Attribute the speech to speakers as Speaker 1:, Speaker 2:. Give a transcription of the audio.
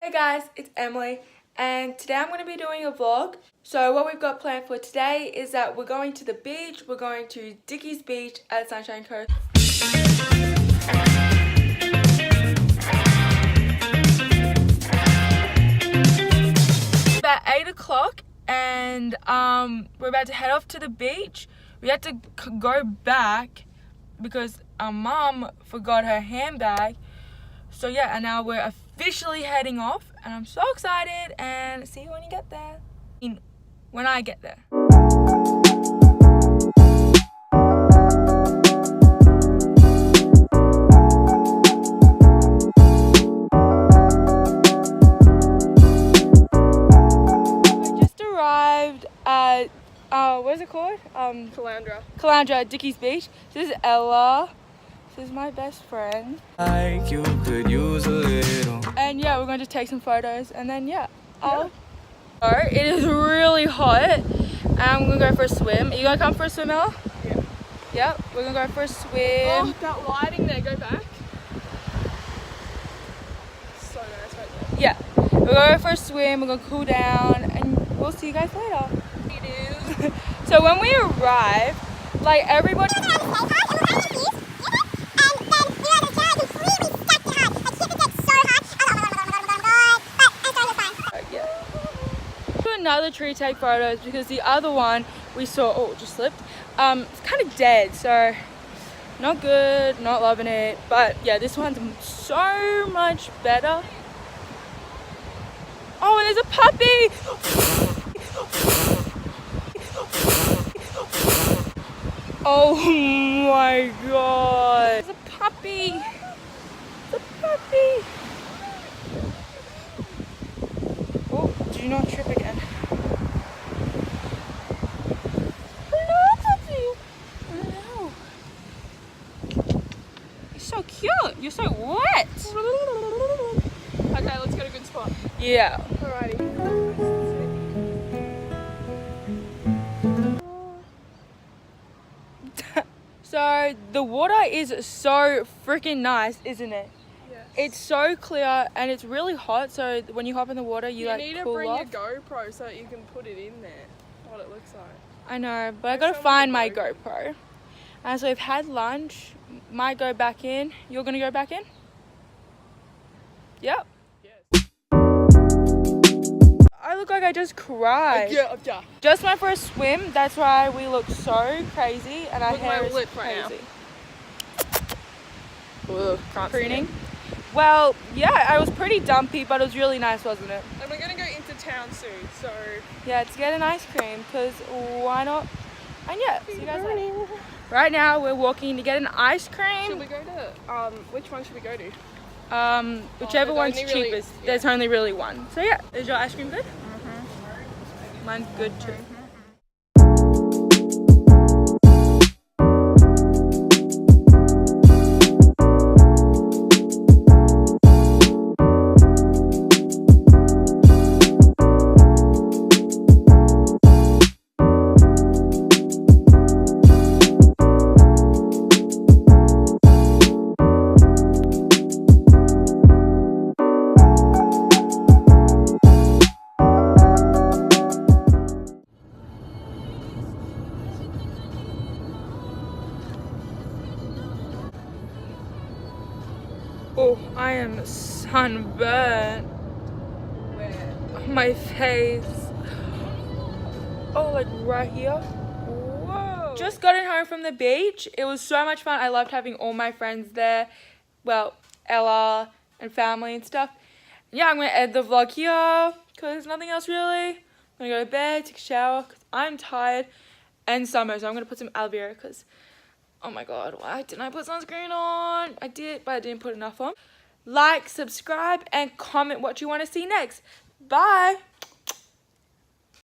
Speaker 1: Hey guys, it's Emily and today I'm going to be doing a vlog. So what we've got planned for today is that we're going to the beach. We're going to Dickies Beach at Sunshine Coast. It's about 8 o'clock and we're about to head off to the beach. We had to go back because our mum forgot her handbag. So yeah, and now we're officially heading off and I'm so excited, and see you when you get there. When I get there. I just arrived at, what is it called? Caloundra, Dickies Beach. This is Ella. This is my best friend. Like you could use a little. And yeah, we're going to take some photos and then yeah. So it is really hot and I'm gonna go for a swim. Are you gonna come for a swim, Ella? Yeah. Yep, we're gonna go for a swim.
Speaker 2: Oh, that lighting there, go back. So nice right there.
Speaker 1: Yeah, we're gonna go for a swim, we're gonna cool down and we'll see you guys later.
Speaker 2: It is.
Speaker 1: So when we arrive, like everybody another tree take photos because the other one we saw just slipped, it's kind of dead, so not good, not loving it. But yeah, this one's so much better. Oh, and there's a puppy. Oh my god, there's a puppy. It's a puppy. Oh, do not trip again. So cute. You're so wet.
Speaker 2: Okay, let's get a good spot.
Speaker 1: Yeah.
Speaker 2: Alrighty.
Speaker 1: So the water is so freaking nice, isn't it?
Speaker 2: Yes.
Speaker 1: It's so clear and it's really hot. So when you hop in the water, you like
Speaker 2: need to
Speaker 1: cool
Speaker 2: bring
Speaker 1: off.
Speaker 2: your GoPro so that you can put it in there. What it looks like.
Speaker 1: I know, but I gotta find my GoPro. And so we've had lunch. Might go back in. You're gonna go back in? Yep.
Speaker 2: Yes.
Speaker 1: I look like I just cried.
Speaker 2: Yeah.
Speaker 1: Just went for a swim. That's why we look so crazy, and our
Speaker 2: Look
Speaker 1: hair
Speaker 2: my
Speaker 1: is
Speaker 2: lip right
Speaker 1: crazy.
Speaker 2: Ugh, can't see
Speaker 1: Preening.
Speaker 2: it.
Speaker 1: Well, yeah, I was pretty dumpy, but it was really nice, wasn't it?
Speaker 2: And we're gonna go into town soon, so
Speaker 1: Yeah, let's get an ice cream, because why not? And yeah, see you guys later. Right now, we're walking to get an ice cream.
Speaker 2: should we go to which one should we go to?
Speaker 1: Whichever
Speaker 2: there's
Speaker 1: one's
Speaker 2: only really-
Speaker 1: cheapest.
Speaker 2: yeah.
Speaker 1: There's only really one. So yeah, is your ice cream good? Mine's good too. Oh, I am sunburnt.
Speaker 2: Where?
Speaker 1: My face. Oh, like right here. Whoa. Just gotten home from the beach. It was so much fun. I loved having all my friends there. Well, Ella and family and stuff. Yeah, I'm going to end the vlog here because there's nothing else really. I'm going to go to bed, take a shower because I'm tired. And summer, so I'm going to put some aloe vera because, oh my god, why didn't I put sunscreen on? I did, but I didn't put enough on. Like, subscribe, and comment what you want to see next. Bye!